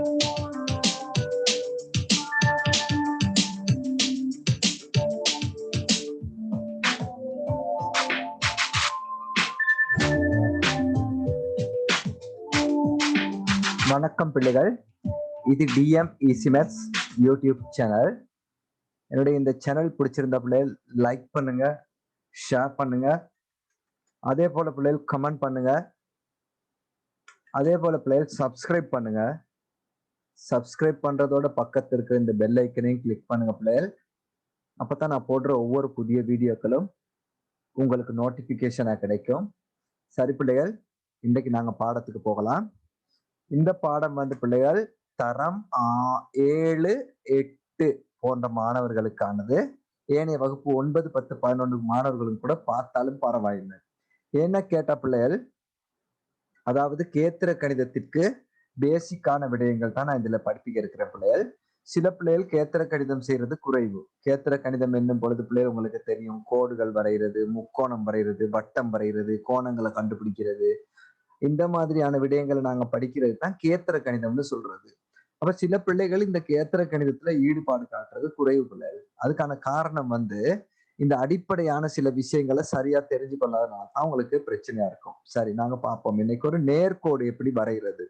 வணக்கம் பிள்ளைகள், இது டிஎம் ஈசிமெட்ஸ் யூடியூப் சேனல். என்னுடைய இந்த சேனல் பிடிச்சிருந்த பிள்ளைகள் லைக் பண்ணுங்க, ஷேர் பண்ணுங்க. அதே போல பிள்ளைகள் கமெண்ட் பண்ணுங்க. அதே போல பிள்ளைகள் சப்ஸ்கிரைப் பண்ணுங்க. சப்ஸ்கிரைப் பண்றதோட பக்கத்துல இருக்கிற இந்த பெல் ஐக்கனையும் கிளிக் பண்ணுங்க பிள்ளைகள். அப்பதான் நான் போடுற ஒவ்வொரு புதிய வீடியோக்களும் உங்களுக்கு நோட்டிபிகேஷனா கிடைக்கும். சரி பிள்ளைகள், இன்னைக்கு நாங்க பாடத்துக்கு போகலாம். இந்த பாடம் பிள்ளைகள் தரம் 7, 8 போன்ற மாணவர்களுக்கானது. ஏனைய வகுப்பு 9, 10, 11 மாணவர்களும் கூட பார்த்தாலும் பரவாயில்லை. என்ன கேட்ட பிள்ளைகள், அதாவது கேத்திர கணிதத்திற்கு பேசிக்கான விடயங்கள் தான் நான் இதுல படிப்பிக்க இருக்கிற பிள்ளைகள். சில பிள்ளைகள் கேத்திர கணிதம் செய்யறது குறைவு. கேத்திர கணிதம் என்னும் பொழுது பிள்ளைகள் உங்களுக்கு தெரியும், கோடுகள் வரைகிறது, முக்கோணம் வரைகிறது, வட்டம் வரைகிறது, கோணங்களை கண்டுபிடிக்கிறது, இந்த மாதிரியான விடயங்களை நாங்க படிக்கிறது தான் கேத்திர கணிதம்னு சொல்றது. அப்ப சில பிள்ளைகள் இந்த கேத்திர கணிதத்துல ஈடுபாடு காட்டுறது குறைவு பிள்ளைகள். அதுக்கான காரணம் இந்த அடிப்படையான சில விஷயங்களை சரியா தெரிஞ்சு கொள்ளாதனால தான் அவங்களுக்கு பிரச்சனையா இருக்கும். சரி, நாங்க பார்ப்போம் இன்னைக்கு ஒரு நேர்கோடு எப்படி வரைகிறது.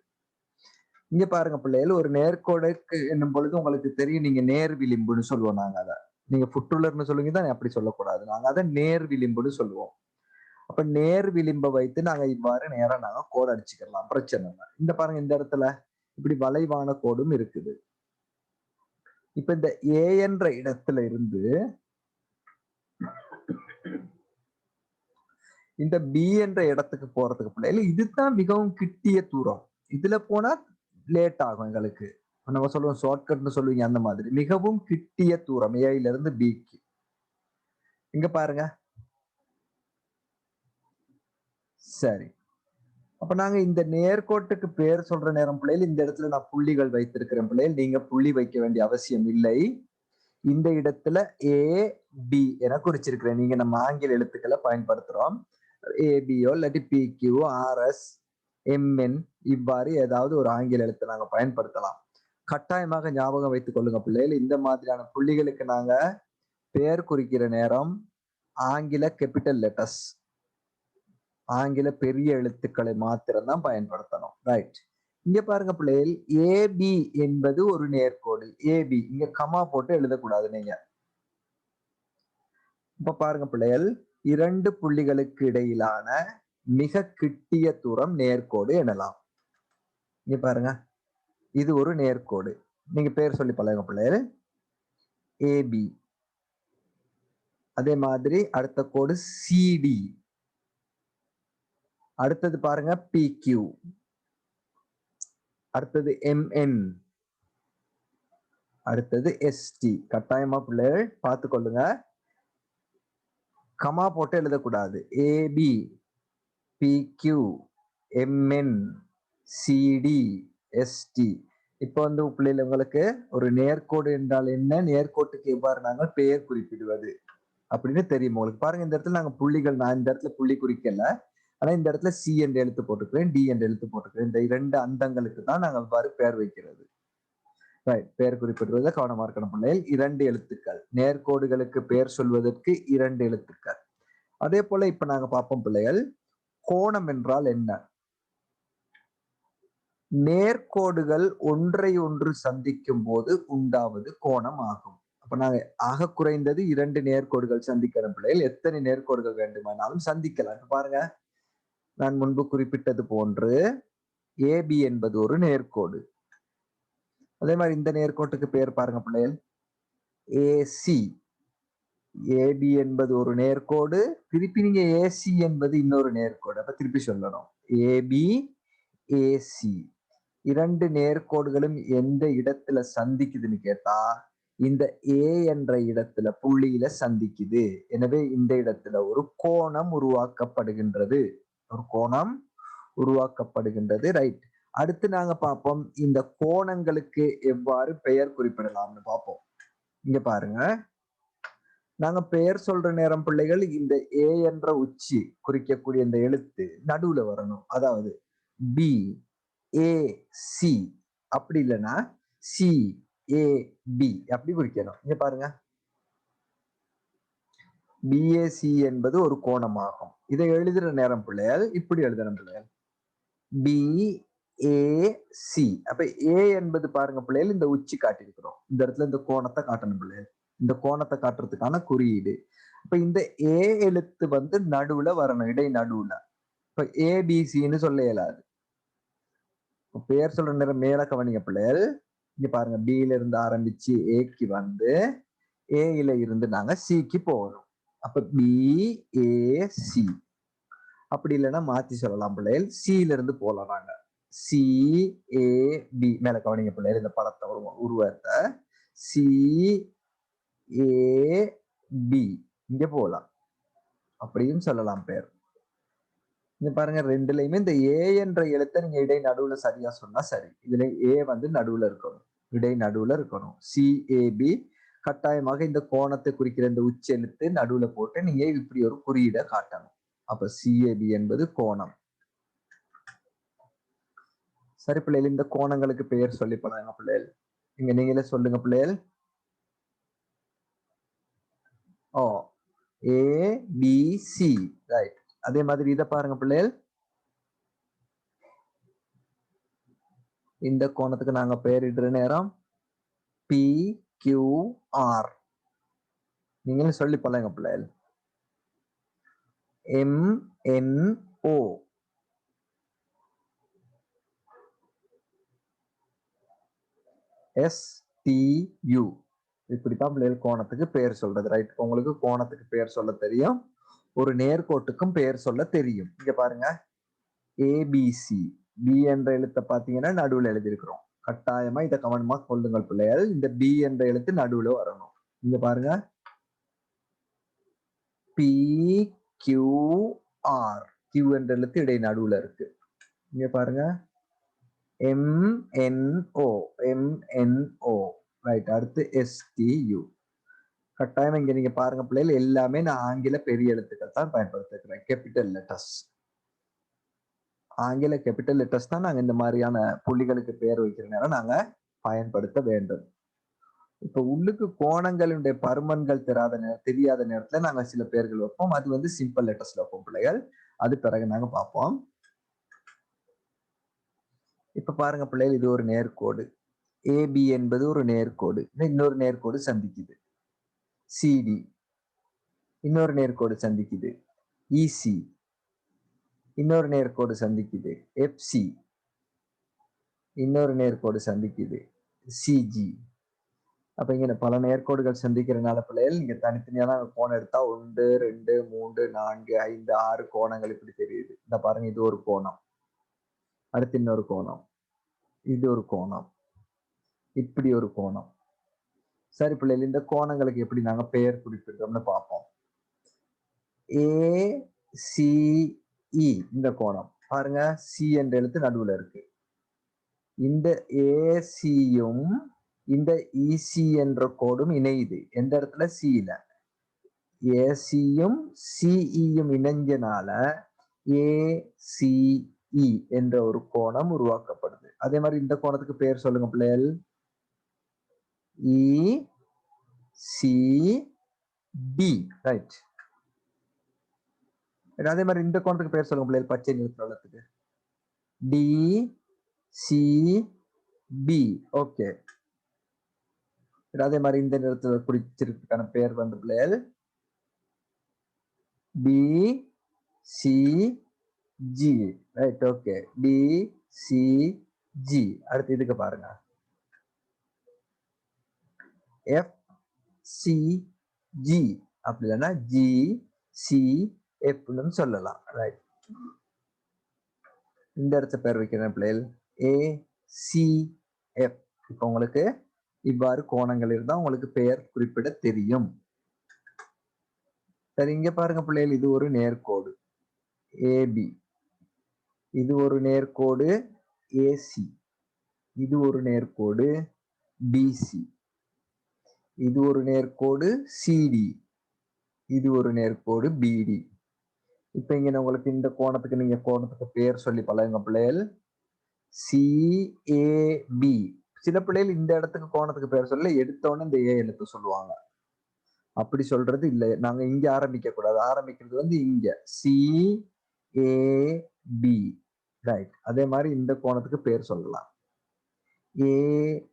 இங்க பாருங்க பிள்ளைகள், ஒரு நேர்கோடுக்கு என்னும் பொழுது உங்களுக்கு தெரியும், நீங்க நேர் விளிம்புன்னு சொல்லுவோம். நாங்க அதை நீங்க ஃபுட்டுலர்னு சொல்லுவீங்க தான், அப்படி சொல்லக்கூடாது. நாங்க அதை நேர் விளிம்புன்னு சொல்லுவோம். அப்ப நேர் விளிம்பை வைத்து நாங்க இவ்வாறு நேரா நாங்க கோடு அடிச்சுக்கலாம், பிரச்சனை இல்லை. இந்த பாருங்க, இந்த இடத்துல இப்படி வளைவான கோடும் இருக்குது. இப்ப இந்த ஏ என்ற இடத்துல இருந்து இந்த பி என்ற இடத்துக்கு போறதுக்கு பிள்ளைகள் இதுதான் மிகவும் கிட்டிய தூரம். இதுல போனா லேட் ஆகும் எங்களுக்கு. நம்ம சொல்லுவோம் ஷார்ட்கட்னு சொல்லுவீங்க, அந்த மாதிரி மிகவும் கிட்டிய தூரம் ஏல இருந்து பிக்கு. இங்க பாருங்க. சரி, அப்ப நாங்க இந்த நேர்கோட்டுக்கு பேர் சொல்ற நேரம் பிள்ளைகள் இந்த இடத்துல நான் புள்ளிகள் வைத்திருக்கிறேன் பிள்ளைகள். நீங்க புள்ளி வைக்க வேண்டிய அவசியம் இல்லை. இந்த இடத்துல ஏ பி என குறிச்சிருக்கிறேன். நீங்க நம்ம ஆங்கில எழுத்துக்களை பயன்படுத்துறோம். ஏபியோ இல்லாட்டி பிக்யூ, ஆர்எஸ், எம்என், இவ்வாறு ஏதாவது ஒரு ஆங்கில எழுத்தை நாங்க பயன்படுத்தலாம். கட்டாயமாக ஞாபகம் வைத்துக் கொள்ளுங்க பிள்ளைகள், இந்த மாதிரியான புள்ளிகளுக்கு நாங்க பெயர் குறிக்கிற நேரம் ஆங்கில கேபிட்டல் லெட்டர்ஸ், ஆங்கில பெரிய எழுத்துக்களை மாத்திரம்தான் பயன்படுத்தணும். ரைட். இங்க பாருங்க பிள்ளைகள், ஏபி என்பது ஒரு நேர்கோடு. ஏபி இங்க கமா போட்டு எழுதக்கூடாது நீங்க. இப்ப பாருங்க பிள்ளைகள், இரண்டு புள்ளிகளுக்கு இடையிலான மிக கிட்டிய தூரம் நேர்கோடு எனலாம். இங்க பாருங்க, இது ஒரு நேர்கோடு. நீங்க பேர் சொல்லி பழகுங்க பிள்ளைகள், ஏபி. அதே மாதிரி அடுத்த கோடு சிடி. அடுத்தது பாருங்க பிக்யூ. அடுத்தது எம்என். அடுத்தது எஸ்டி. கட்டாயமா பிள்ளைகள் பார்த்து கொள்ளுங்க, கமா போட்டு எழுதக்கூடாது. AB, PQ, MN, CD, ST. இப்ப பிள்ளைகள் உங்களுக்கு ஒரு நேர்கோடு என்றால் என்ன, நேர்கோட்டுக்கு எவ்வாறு நாங்கள் பெயர் குறிப்பிடுவது அப்படின்னு தெரியும் உங்களுக்கு. பாருங்க, இந்த இடத்துல நாங்க புள்ளிகள், நான் இந்த இடத்துல புள்ளி குறிக்கல, ஆனா இந்த இடத்துல சி என்று எழுத்து போட்டுக்கிறேன், டி என்று எழுத்து போட்டுக்கிறேன். இந்த இரண்டு அந்தங்களுக்கு தான் நாங்கள் இவ்வாறு பெயர் வைக்கிறது. பெயர் குறிப்பிடுவதை கவனமா இருக்கணும் பிள்ளைகள். இரண்டு எழுத்துக்கள், நேர்கோடுகளுக்கு பெயர் சொல்வதற்கு இரண்டு எழுத்துக்கள். அதே போல இப்ப நாங்க பார்ப்போம் பிள்ளைகள், கோணம் என்றால் என்ன. நேர்கோடுகள் ஒன்றை ஒன்று சந்திக்கும் போது உண்டாவது கோணம் ஆகும். அப்ப நாங்க ஆக குறைந்தது இரண்டு நேர்கோடுகள் சந்திக்கிற பிள்ளைகள், எத்தனை நேர்கோடுகள் வேண்டுமானாலும் சந்திக்கலாம். பாருங்க, நான் முன்பு குறிப்பிட்டது போன்று ஏபி என்பது ஒரு நேர்கோடு. அதே மாதிரி இந்த நேர்கோட்டுக்கு பேர் பாருங்க பிள்ளைகள், ஏசி. ஏபி என்பது ஒரு நேர்கோடு, திருப்பி நீங்க ஏசி என்பது இன்னொரு நேர்கோடு. அப்ப திருப்பி சொல்லணும், ஏபி, ஏசி. இரண்டு நேர்கோடுகளும் எந்த இடத்துல சந்திக்குதுன்னு கேட்டா, இந்த ஏ என்ற இடத்துல புள்ளியில சந்திக்குது. எனவே இந்த இடத்துல ஒரு கோணம் உருவாக்கப்படுகின்றது, ஒரு கோணம் உருவாக்கப்படுகின்றது. ரைட். அடுத்து நாங்க பார்ப்போம், இந்த கோணங்களுக்கு எவ்வாறு பெயர் குறிப்பிடலாம்னு பார்ப்போம். இங்க பாருங்க, நாங்க பெயர் சொல்ற நேரம் பிள்ளைகள், இந்த ஏ என்ற உச்சி குறிக்கக்கூடிய இந்த எழுத்து நடுவுல வரணும். அதாவது பி, ஏ, சி. அப்படி இல்லைன்னா CAB அப்படி குறிக்கணும். இங்க பாருங்க, BAC என்பது ஒரு கோணமாகும். இதை எழுதுற நேரம் பிள்ளைகள் இப்படி எழுதணும் பிள்ளைகள், BAC. அப்ப A என்பது பாருங்க பிள்ளைகள் இந்த உச்சி காட்டியிருக்கிறோம், இந்த இடத்துல இந்த கோணத்தை காட்டணும் பிள்ளைகள், இந்த கோணத்தை காட்டுறதுக்கான குறியீடு. இப்ப இந்த A எழுத்து வந்து நடுவுல வரணும், இடை நடுவுல. இப்ப ABCன்னு சொல்ல இயலாது. பேர் சொல்ற நேரம் மேல கவனிங்க பிள்ளைகள், இங்க பாருங்க, B ல இருந்து ஆரம்பிச்சு Aக்கு வந்து A ல இருந்து நாங்க Cக்கு போகணும். அப்ப BAC. அப்படி இல்லைன்னா மாத்தி சொல்லலாம் பிள்ளைகள், C ல இருந்து போகலாம் நாங்க, CAB. மேல கவனிங்க பிள்ளைகள், இந்த படத்தை உருவத்தை CAB இங்க போகலாம், அப்படியும் சொல்லலாம் பேர். இங்க பாருங்க, ரெண்டுலயுமே இந்த A என்ற எழுத்தை நீங்க இடை நடுவுல சரியா சொன்னா சரி. இதுல A வந்து நடுவுல இருக்கணும், இடை நடுவுல இருக்கணும். CAB கட்டாயமாக இந்த கோணத்தை குறிக்கிற இந்த உச்சி எழுத்து நடுவுல போட்டு நீங்க இப்படி ஒரு குறியீடை காட்டணும். அப்ப CAB என்பது கோணம். சரி பிள்ளைகள், இந்த கோணங்களுக்கு பெயர் சொல்லி பழங்க பிள்ளைகள். இங்க நீங்களே சொல்லுங்க பிள்ளைகள். ஓ, ABC, ரைட். அதே மாதிரி இதை பாருங்க பிள்ளைகள், இந்த கோணத்துக்கு நாங்க பெயரிடுற நேரம் PQR. நீங்களும் சொல்லி பழங்க பிள்ளைகள். MNO, STU. இப்படித்தான் பிள்ளைகள் கோணத்துக்கு பெயர் சொல்றது, ரைட். உங்களுக்கு கோணத்துக்கு பெயர் சொல்ல தெரியும், ஒரு நேர்கோட்டுக்கும் பெயர் சொல்ல தெரியும். இங்க பாருங்க, ABC, B என்ற எழுத்தை பாத்தீங்கன்னா நடுவுல எழுதியிருக்கிறோம். கட்டாயமா இதை கவனமா கொள்ளுங்கள் பிள்ளைகள், இந்த B என்ற எழுத்து நடுவுல வரணும். இங்க பாருங்க, PQR, Q என்ற எழுத்து இடை நடுவுல இருக்கு. இங்க பாருங்க, MNO, ரைட். அடுத்து STU. கட்டாயம் இங்க நீங்க பாருங்க பிள்ளைகள், எல்லாமே நான் ஆங்கில பெரிய எழுத்துக்கள் தான் பயன்படுத்திருக்கிறேன், கேபிட்டல் லெட்டர்ஸ். ஆங்கில கேபிட்டல் லெட்டர்ஸ் தான் நாங்க இந்த மாதிரியான புள்ளிகளுக்கு பெயர் வைக்கிற நேரம் நாங்க பயன்படுத்த வேண்டும். இப்ப உள்ளுக்கு கோணங்களுடைய பருமன்கள் தெரியாத நேரத்துல நாங்க சில பேர்கள் வைப்போம், அது வந்து சிம்பிள் லெட்டர்ஸ்ல வைப்போம் பிள்ளைகள், அது பிறகு நாங்க பார்ப்போம். இப்ப பாருங்க பிள்ளைகள், இது ஒரு நேர்கோடு. AB என்பது ஒரு நேர்கோடு, இன்னொரு நேர்கோடு சந்திக்குது. CD, இன்னொரு நேர்கோடு சந்திக்குது. EC, இன்னொரு நேர்கோடு சந்திக்குது. FC, இன்னொரு நேர்கோடு சந்திக்குது. CG. அப்ப இங்க பல நேர்கோடுகள் சந்திக்கிறனால பிள்ளைகள் இங்க தனித்தனியான கோணம் எடுத்தா 1, 2, 3, 4, 5, 6 கோணங்கள் இப்படி தெரியுது. இந்த பாருங்க, இது ஒரு கோணம், அடுத்து இன்னொரு கோணம், இது ஒரு கோணம், இப்படி ஒரு கோணம். சரி பிள்ளைகள், இந்த கோணங்களுக்கு எப்படி நாங்க பெயர் குறிப்பிடுறோம்னு பார்ப்போம். ACE, இந்த கோணம் பாருங்க, C என்ற எழுத்து நடுவுல இருக்கு. இந்த ACயும் இந்த EC என்ற கோடும் இணையுது. எந்த இடத்துல? C-ல. ACயும் CEயும் இணைஞ்சனால ACE என்ற ஒரு கோணம் உருவாக்கப்படுது. அதே மாதிரி இந்த கோணத்துக்கு பெயர் சொல்லுங்க பிள்ளைகள். ECB, right. அதே மாதிரி இந்த கோணத்துக்கு பெயர் சொல்லுங்க பிள்ளைகள், பச்சை நிறத்துல உள்ளதுக்கு. DCB, okay. அதே மாதிரி இந்த நிறத்துல குறிச்சிருக்கான பெயர் வந்து பிள்ளைகள் BCG, ரைட், ஓகே. BCG. அடுத்து இதுக்கு பாருங்க, FCG, அப்படி இல்லைன்னா GCFன்னு சொல்லலாம், ரைட். இந்த இடத்த பேர் வைக்கிறேன் பிள்ளைகள், ACF. இப்ப உங்களுக்கு இவ்வாறு கோணங்கள் இருந்தா உங்களுக்கு பெயர் குறிப்பிட தெரியும். சரி, இங்க பாருங்க பிள்ளைகள், இது ஒரு நேர்கோடு AB, இது ஒரு நேர்கோடு AC, இது ஒரு நேர்கோடு BC, இது ஒரு நேர்கோடு CD, இது ஒரு நேர்கோடு BD. இப்ப இங்க உங்களுக்கு இந்த கோணத்துக்கு நீங்க கோணத்துக்கு பெயர் சொல்லி பழகுங்க பிள்ளைகள். சிஏபி. சில பிள்ளைகள் இந்த இடத்துக்கு கோணத்துக்கு பேர் சொல்ல எடுத்தோன்னு இந்த ஏ எழுத்து சொல்லுவாங்க. அப்படி சொல்றது இல்ல. நாங்க இங்க ஆரம்பிக்க கூடாது. ஆரம்பிக்கிறது வந்து இங்க சிஏபி. ரைட். அதே மாதிரி இந்த கோணத்துக்கு பேர் சொல்லலாம்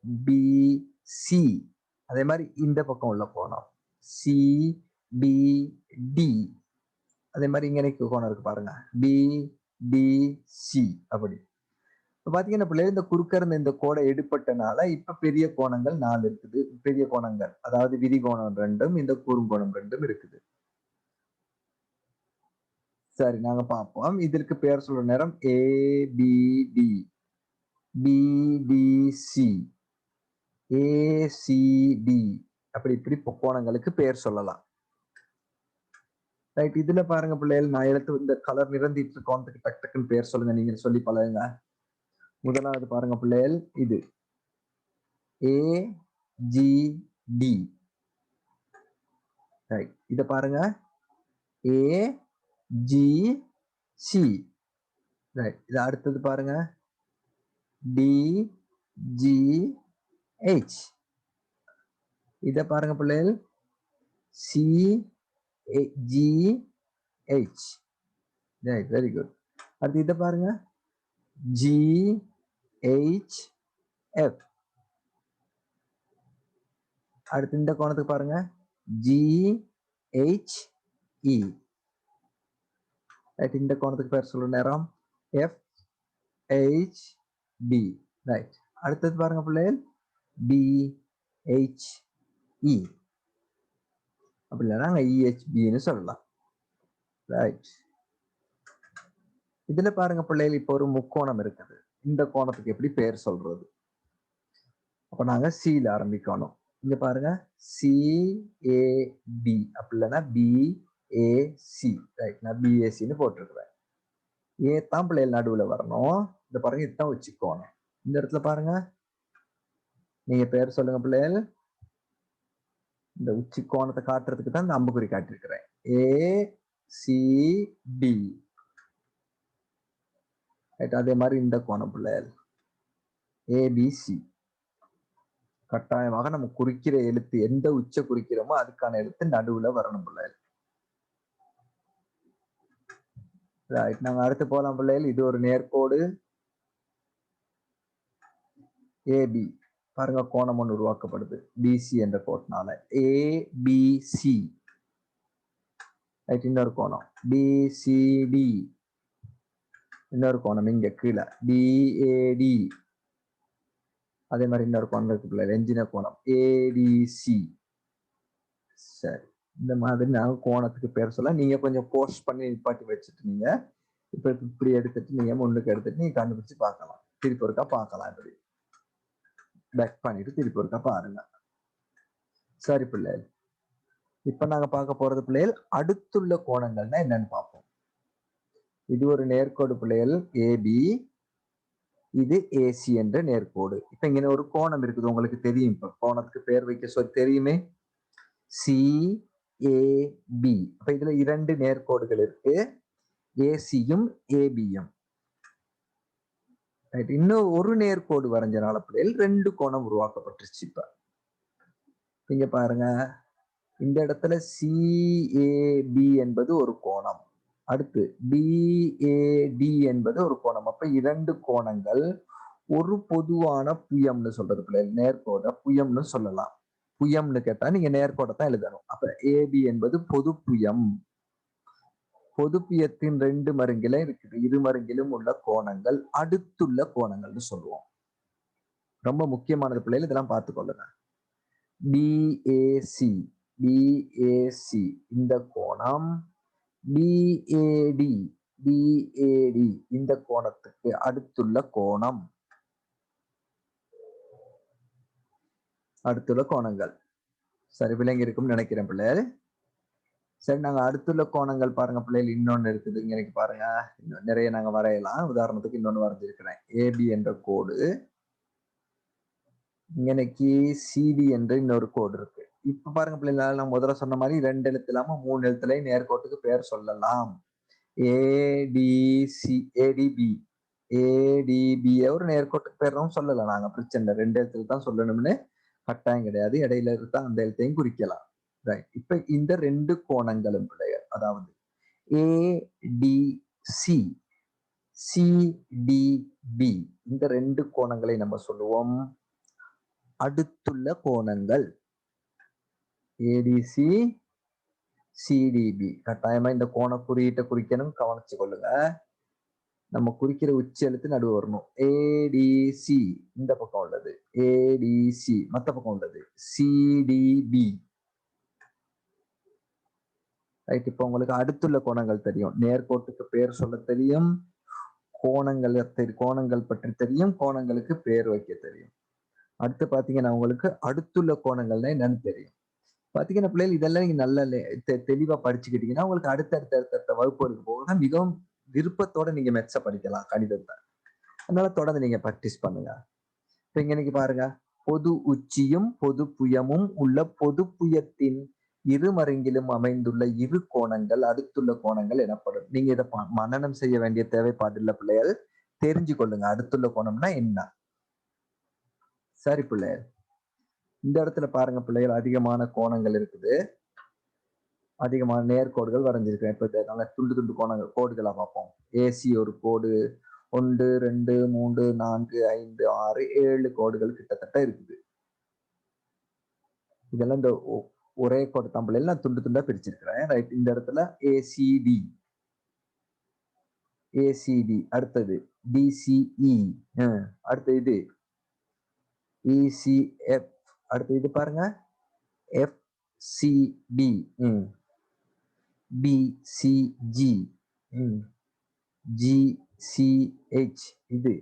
ஏபிசி. அதே மாதிரி இந்த பக்கம் உள்ள கோணம் சிபிடி. அதே மாதிரி இங்க எனக்கு கோணம் இருக்கு பாருங்க பிடிசி. அப்படி இப்ப பாத்தீங்கன்னா பிள்ளைகள் இந்த குறுக்க இருந்த இந்த கோடை எடுப்பட்டனால இப்ப பெரிய கோணங்கள் 4 இருக்குது. பெரிய கோணங்கள் அதாவது விரிகோணம் 2ம் இந்த குறுங்கோணம் 2ம் இருக்குது. சரி நாங்க பார்ப்போம். இதற்கு பெயர் சொல்ற நேரம் ஏபிடி, பிடிசி, ஏசிடி. அப்படி இப்படி கோணங்களுக்கு பெயர் சொல்லலாம். ரைட். இதுல பாருங்க பிள்ளைகள், நான் எடுத்து இந்த கலர் நிறந்திட்டு கோணத்துக்கு டக்கு டக்குன்னு பேர் சொல்லுங்க. நீங்க சொல்லி பழகுங்க. முதலாவது பாருங்க பிள்ளைகள், இது ஏஜிடி. ரைட். இத பாருங்க ஏஜிசி. ரைட். இது அடுத்தது பாருங்க டிஜிஹெச். இத பாருங்க பிள்ளைகள் சிஜிஹெச். ரைட். Very good. அடுத்து இத பாருங்க ஜிஹெச்எஃப். அடுத்து இந்த கோணத்துக்கு பாருங்க ஜிஹெச்இ. ரைட். இந்த கோணத்துக்கு பேர் சொல்ற நேரம் எஃப்ஹெச்பி. ரைட். அடுத்தது பாருங்க பிள்ளைகள் பிஹெச்இ. அப்படி இல்லைன்னா நாங்க இஹெச்பின்னு சொல்லலாம். ரைட். இதுல பாருங்க பிள்ளைகள், இப்போ ஒரு முக்கோணம் இருக்குது. இந்த கோணத்துக்கு எப்படி பேர் சொல்றது? அப்ப நாங்க சில ஆரம்பிக்கணும். இங்க பாருங்க சிஏபி. அப்படி இல்லைன்னா பிஏசி. ரைட். நான் பிஏசின்னு போட்டிருக்கிறேன். ஏ தான் பிள்ளைகள் நடுவுல வரணும். இந்த பாருங்க இதுதான் வச்சுக்கோணும். இந்த இடத்துல பாருங்க, நீங்க பேர் சொல்லுங்க பிள்ளைகள். இந்த உச்சி கோணத்தை காட்டுறதுக்கு தான் இந்த அம்புக்குறி காட்டிருக்கிறேன். ஏசிடி. அதே மாதிரி இந்த கோணம் பிள்ளைகள் ஏபிசி. கட்டாயமாக நம்ம குறிக்கிற எழுத்து எந்த உச்ச குறிக்கிறோமோ அதுக்கான எழுத்து நடுவுல வரணும் பிள்ளைகள். ரைட். நாங்க அடுத்து போலாம் பிள்ளைகள். இது ஒரு நேர்கோடு ஏபி. பாருங்க கோணம் ஒன்று உருவாக்கப்படுது பிசி என்ற கோட்டினால ஏபிசி. ரைட். இன்னொரு கோணம் பிசிடி. இன்னொரு கோணம் இங்க கீழே பிஏடி. அதே மாதிரி இன்னொரு கோணம் இருக்கு பிள்ளைகள் எஞ்சின கோணம் ஏடிசி. சரி. இந்த மாதிரி நாங்க கோணத்துக்கு பேர் சொல்ல நீங்க கொஞ்சம் போஸ்ட் பண்ணி நிப்பாட்டி வச்சுட்டு நீங்க இப்ப இப்படி எடுத்துட்டு நீங்க முன்னுக்கு எடுத்துட்டு நீங்க கண்டுபிடிச்சு பார்க்கலாம். திருப்பி ஒருக்கா பார்க்கலாம். இப்படி பேக் பண்ணிட்டு திருப்பி ஒருக்கா பாருங்க. சரி பிள்ளைகள், இப்ப நாங்க பார்க்க போறது பிள்ளைகள் அடுத்துள்ள கோணங்கள்னா என்னன்னு பார்ப்போம். இது ஒரு நேர்கோடு பிள்ளைகள் ஏபி. இது ஏசி என்ற நேர்கோடு. இப்ப இங்க ஒரு கோணம் இருக்குது, உங்களுக்கு தெரியும். இப்ப கோணத்துக்கு பேர் வைக்க சொல்லி தெரியுமே, சிஏபி. அப்ப இதுல 2 நேர்கோடுகள் இருக்கு, ஏசியும் ஏபியும். இன்னும் ஒரு நேர்கோடு வரைஞ்சனால பிள்ளைகள் 2 கோணம் உருவாக்கப்பட்டுருச்சு. இப்ப இங்க பாருங்க, இந்த இடத்துல சிஏபி என்பது ஒரு கோணம், அடுத்து பிஏடி என்பது ஒரு கோணம். அப்ப 2 கோணங்கள் ஒரு பொதுவான புயம்னு சொல்றது பிள்ளைகள். நேர்கோட புயம்னு சொல்லலாம். புயம்னு கேட்டா நீங்க நேர்கோடை தான் எழுதணும். அப்ப ஏபி என்பது பொது புயம். பொது புயத்தின் 2 மருங்கில இருக்குது. இரு மருங்கிலும் உள்ள கோணங்கள் அடுத்துள்ள கோணங்கள்னு சொல்லுவோம். ரொம்ப முக்கியமானது பிள்ளைகள், இதெல்லாம் பார்த்துக்கொள்ளுங்க. பிஏசி. பிஏசி இந்த கோணம், பிஏடி. பிஏடி இந்த கோணத்துக்கு அடுத்துள்ள கோணம், அடுத்துள்ள கோணங்கள். சரி, விளங்கி இருக்கும்னு நினைக்கிறேன் பிள்ளைகள். சரி, நாங்க அடுத்துள்ள கோணங்கள் பாருங்க பிள்ளைகள். இன்னொன்னு இருக்குது இங்க எனக்கு பாருங்க, நிறைய நாங்க வரையலாம். உதாரணத்துக்கு இன்னொன்னு வரைஞ்சிருக்கிறேன். ஏபி என்ற கோடு, இன்னைக்கு சிடி என்ற இன்னொரு கோடு இருக்கு. இப்ப பாருங்க பிள்ளைங்களால, நான் முதல்ல சொன்ன மாதிரி 2 எழுத்து இல்லாம 3 எழுத்துலயும் நேர்கோட்டுக்கு பேர் சொல்லலாம். ADC, ATP. ஏடிபி ஒரு நேர்கோட்டுக்கு பேரும் சொல்லலாம். நாங்க பிரச்சனை இல்லை. 2 எழுத்துல தான் சொல்லணும்னு கட்டாயம் கிடையாது. இடையில இருந்தா அந்த எழுத்தையும் குறிக்கலாம். ரைட். இப்ப இந்த 2 கோணங்களும் பிள்ளைகள், அதாவது ஏடிசி, சிடிபி இந்த 2 கோணங்களை நம்ம சொல்லுவோம் அடுத்துள்ள கோணங்கள். ஏடிசி, சிடிபி கட்டாயமா இந்த கோண குறியீட்டை குறிக்கணும், கவனிச்சு கொள்ளுங்க. நம்ம குறிக்கிற உச்சி எழுத்து நடுவு வரணும். ஏடிசி இந்த பக்கம் உள்ளது, ஏடிசி மத்த பக்கம் உள்ளது, சிடிபி. ரைட். இப்போ உங்களுக்கு அடுத்துள்ள கோணங்கள் தெரியும், நேர்கோட்டுக்கு பேர் சொல்ல தெரியும், கோணங்கள் பற்றி தெரியும், கோணங்களுக்கு பேர் வைக்க தெரியும். அடுத்து பாத்தீங்கன்னா உங்களுக்கு அடுத்துள்ள கோணங்கள்னா என்னன்னு தெரியும். பாத்தீங்கன்னா பிள்ளைகள் இதெல்லாம் நீங்க நல்ல தெளிவா படிச்சுக்கிட்டீங்கன்னா உங்களுக்கு அடுத்த வகுப்புகளுக்கு போக மிகவும் விருப்பத்தோட நீங்க மெச்ச படிக்கலாம் கணிதத்தை. அதனால தொடர்ந்து நீங்க பிராக்டிஸ் பண்ணுங்க. இப்ப இங்க இன்னைக்கு பாருங்க, பொது உச்சியும் பொது புயமும் உள்ள பொது புயத்தின் இருமருங்கிலும் அமைந்துள்ள இரு கோணங்கள் அடுத்துள்ள கோணங்கள் எனப்படும். நீங்க இதை மனனம் செய்ய வேண்டிய தேவைப்பாடுள்ள பிள்ளைகள், தெரிஞ்சு கொள்ளுங்க அடுத்துள்ள கோணம்னா என்ன. சரி பிள்ளைகள், இந்த இடத்துல பாருங்க பிள்ளைகள், அதிகமான கோணங்கள் இருக்குது, அதிகமான நேர்கோடுகள் வரைஞ்சிருக்கேன். இப்ப நாங்க துண்டு துண்டு கோடுகளா பார்ப்போம். ஏசி ஒரு கோடு, 1 2 3 4 5 6 7 கோடுகள் கிட்டத்தட்ட இருக்குது. இதெல்லாம் இந்த ஒரே கோடு தம்பில் எல்லாம் துண்டு துண்டா பிரிச்சிருக்கிறேன். ரைட். இந்த இடத்துல ஏசிடி, ஏசிடி அடுத்தது டிசிஇ, அடுத்து இது இசிஎஃப், அடுத்து இது பாருங்க எஃப்சிடி, பிசிஜி, ஜிசிஹெச், இது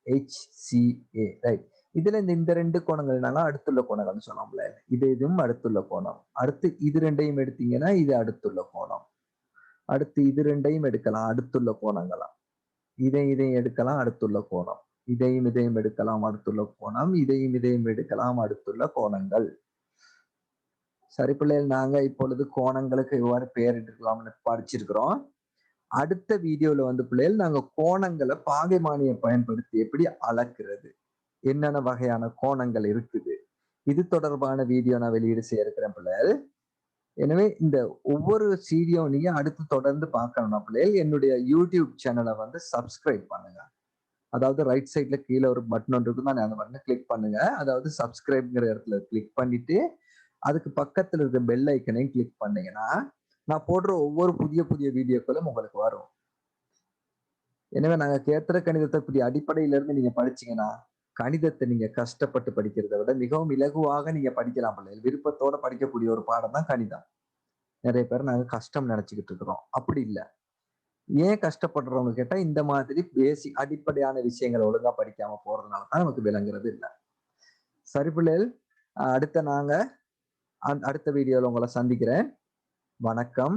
ஹெச்சிஏ. ரைட். இதுல இந்த 2 கோணங்கள்னால அடுத்துள்ள கோணங்கள்னு சொல்லலாம்ல. இதுவும் அடுத்துள்ள கோணம். அடுத்து இது 2ஐயும் எடுத்தீங்கன்னா இது அடுத்துள்ள கோணம். அடுத்து இது 2ஐயும் எடுக்கலாம் அடுத்துள்ள கோணங்களா. இதையும் எடுக்கலாம் அடுத்துள்ள கோணம். இதையும் எடுக்கலாம் அடுத்துள்ள கோணம். இதையும் எடுக்கலாம் அடுத்துள்ள கோணங்கள். சரி பிள்ளைகள், நாங்க இப்பொழுது கோணங்களுக்கு எவ்வாறு பெயரிட்டுக்கலாம்னு படிச்சிருக்கிறோம். அடுத்த வீடியோல வந்து பிள்ளைகள் நாங்க கோணங்களை பாகைமானியை பயன்படுத்தி எப்படி அளக்கிறது, என்னென்ன வகையான கோணங்கள் இருக்குது, இது தொடர்பான வீடியோ நான் வெளியீடு செய்ய இருக்கிறேன் பிள்ளைகள். எனவே இந்த ஒவ்வொரு வீடியோ நீங்க அடுத்து தொடர்ந்து பார்க்கணும்னா பிள்ளைகள் என்னுடைய யூடியூப் சேனலை வந்து சப்ஸ்கிரைப் பண்ணுங்க. அதாவது ரைட் சைட்ல கீழே ஒரு பட்டன் ஒன்று இருக்கும், அந்த பட்டனை கிளிக் பண்ணுங்க. அதாவது சப்ஸ்கிரைப்ங்கிற இடத்துல கிளிக் பண்ணிட்டு அதுக்கு பக்கத்துல இருக்க பெல் ஐக்கனையும் கிளிக் பண்ணீங்கன்னா நான் போடுற ஒவ்வொரு புதிய வீடியோக்களும் உங்களுக்கு வரும். எனவே நாங்க கேத்திர கணிதத்தை இப்படி அடிப்படையில இருந்து நீங்க படிச்சீங்கன்னா கணிதத்தை நீங்க கஷ்டப்பட்டு படிக்கிறதை விட மிகவும் இலகுவாக நீங்க படிக்கலாம் பிள்ளைகள். விருப்பத்தோட படிக்கக்கூடிய ஒரு பாடம் தான் கணிதம். நிறைய பேர் நாங்க கஷ்டம் நினைச்சுக்கிட்டு இருக்கிறோம், அப்படி இல்லை. ஏன் கஷ்டப்படுறவங்க கேட்டா இந்த மாதிரி பேசிக் அடிப்படையான விஷயங்களை ஒழுங்கா படிக்காம போறதுனால தான் நமக்கு விளங்குறது இல்லை. சரி பிள்ளைகள், அடுத்த வீடியோல உங்களை சந்திக்கிறேன். வணக்கம்.